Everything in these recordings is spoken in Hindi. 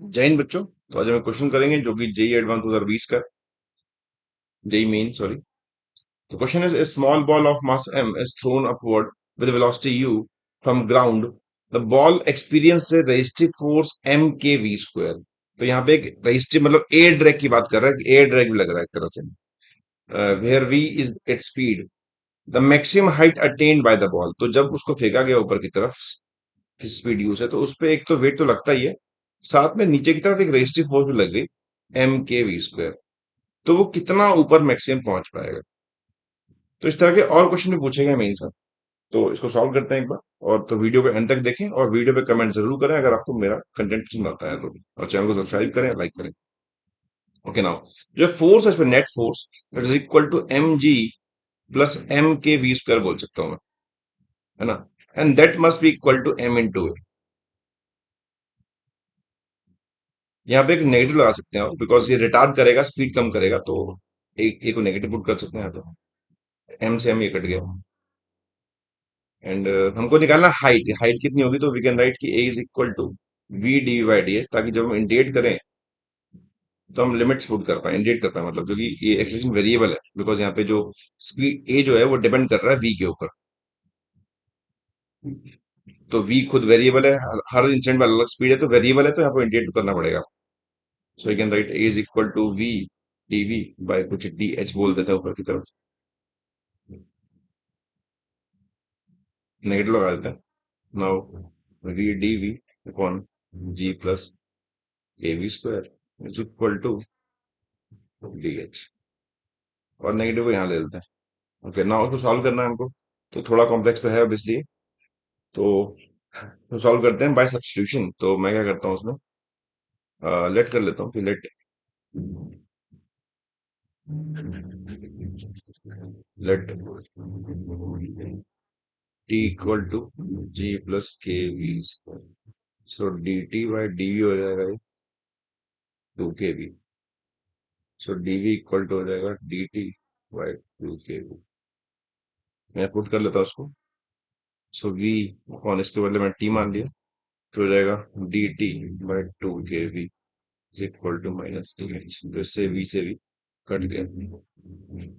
जय हिंद बच्चों। तो आज हम क्वेश्चन करेंगे जो कि जेई एडवांस 2020 का, JEE main sorry. The question is: a small ball of mass m is thrown upward with a velocity u from ground. The ball experiences a resistive force m k v square. तो यहाँ पे एक resistive मतलब एयर ड्रैग की बात कर रहा है कि एयर ड्रैग भी लग रहा है एक तरह से। Where v is its speed, the maximum height attained by the ball. तो जब उसको फेंका गया ऊपर की तरफ, किस स्पीड यूज है, तो उस पे एक तो वेट तो लगता ही है, साथ में नीचे की तरफ एक रेजिस्टिव फोर्स भी लग गई, एम के वी स्क्वायर। तो वो कितना ऊपर मैक्सिमम पहुंच पाएगा। तो इस तरह के और क्वेश्चन भी पूछे गए मेन साहब। तो इसको सॉल्व करते हैं एक बार। और तो वीडियो को एंड तक देखें और वीडियो पे कमेंट जरूर करें अगर आपको मेरा कंटेंट पसंद आता है तो, और चैनल को सब्सक्राइब करें, लाइक करें। ओके नाउ, जो फोर्स है इस पे net force it is equal to M G plus M K V square बोल सकता हूँ मैं, है ना। And that must be equal to M into. यहाँ पे एक नेगेटिव लगा सकते हैं बिकॉज ये रिटार्ड करेगा, स्पीड कम करेगा, तो एक को नेगेटिव पुट कर सकते हैं। तो एम से एम ये कट गया। एंड हमको निकालना हाइट, हाइट कितनी होगी, तो वी कैन राइट कि A is equal to V D by D H, ताकि जब हम इंडिकेट करें तो हम लिमिट्स पुट कर पाए, इंडिकेट कर पाए, मतलब क्योंकि ये एक्सप्रेशन वेरिएबल है, बिकॉज यहाँ पे जो स्पीड ए जो है वो डिपेंड कर रहा है वी के ऊपर। तो वी खुद वेरिएबल है, हर इंस्टेंट में अलग अलग स्पीड है, तो वेरिएबल है, तो यहाँ पे इंडिकेट करना पड़ेगा। So we can write A is equal to V D V by कुछ डी एच बोल देते हैं ऊपर की तरफ, नेगेटिव लगा देते हैं। Now V D V upon G plus K V square is equal to D H, और नेगेटिव को यहाँ ले लेते हैं। ओके नाउ उसको सॉल्व करना है हमको, तो थोड़ा कॉम्प्लेक्स तो है अब इसलिए। तो सॉल्व करते हैं बाय सब्स्टिट्यूशन। तो मैं क्या करता हूँ उसमें, लेट कर लेता हूँ कि let let T equal to G plus K V square. So D T by D V हो जाएगा two K V. So D V equal to हो जाएगा D T by two K V. मैं पुट कर लेता हूँ उसको। सो वी कौन, इसके बदले में टी मान लिया, तो हो जाएगा D T by two K V is equal to minus T H. तो इससे वी से भी कट गया।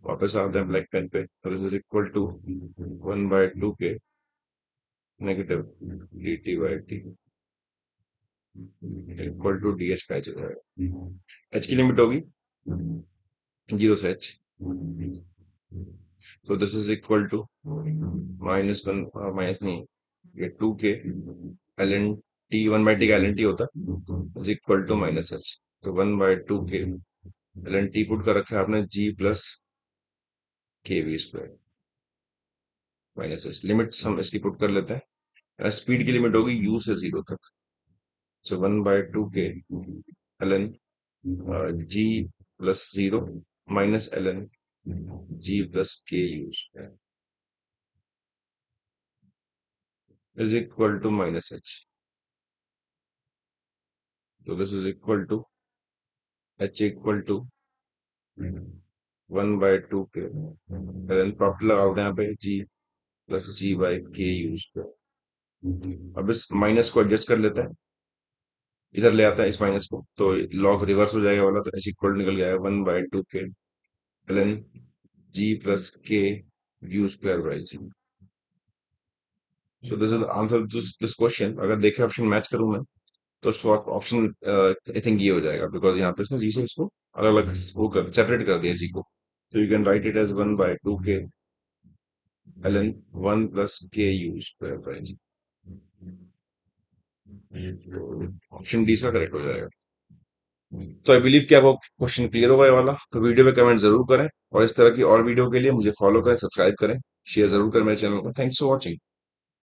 वापस आते हैं ब्लैक पेन पे, तो this is equal to one by two K negative D T by T equal to D H का एच हो जाएगा। एच की लिमिट होगी जीरो से एच, तो this is equal to minus one, minus नहीं, ये two K L N T, one by T का एल एन टी होता है is equal to minus H. तो one by two K L N T put कर रखा है आपने G plus K V square minus H. Limits हम इसकी पुट कर लेते हैं। स्पीड की लिमिट होगी यू से जीरो तक। So one by two K L N G plus zero minus L N G plus K U square is equal to minus H. तो this is equal to H equal to one by two K L N, property लगा देते हैं यहाँ पे G plus G by K U square. अब इस माइनस को एडजस्ट कर लेते हैं, इधर ले आता है इस माइनस को, तो लॉग रिवर्स हो जाएगा वाला, तो एच इक्वल निकल गया है one by two K ln g plus k u square by g। So this is the answer to this question। अगर देखे ऑप्शन मैच करूं मैं, तो शॉर्ट ऑप्शन आई थिंक ये हो जाएगा, बिकॉज यहाँ पे इसने जी से इसको अलग अलग वो कर सेपरेट कर दिया जी को। तो you can write it as one by two K ln one plus K U square by G. तो ऑप्शन डी का करेक्ट हो जाएगा। तो आई बिलीव कि आपको क्वेश्चन क्लियर होगा ये वाला। तो वीडियो पे कमेंट जरूर करें, और इस तरह की और वीडियो के लिए मुझे फॉलो करें, सब्सक्राइब करें, शेयर जरूर करें मेरे चैनल को। Thanks for watching.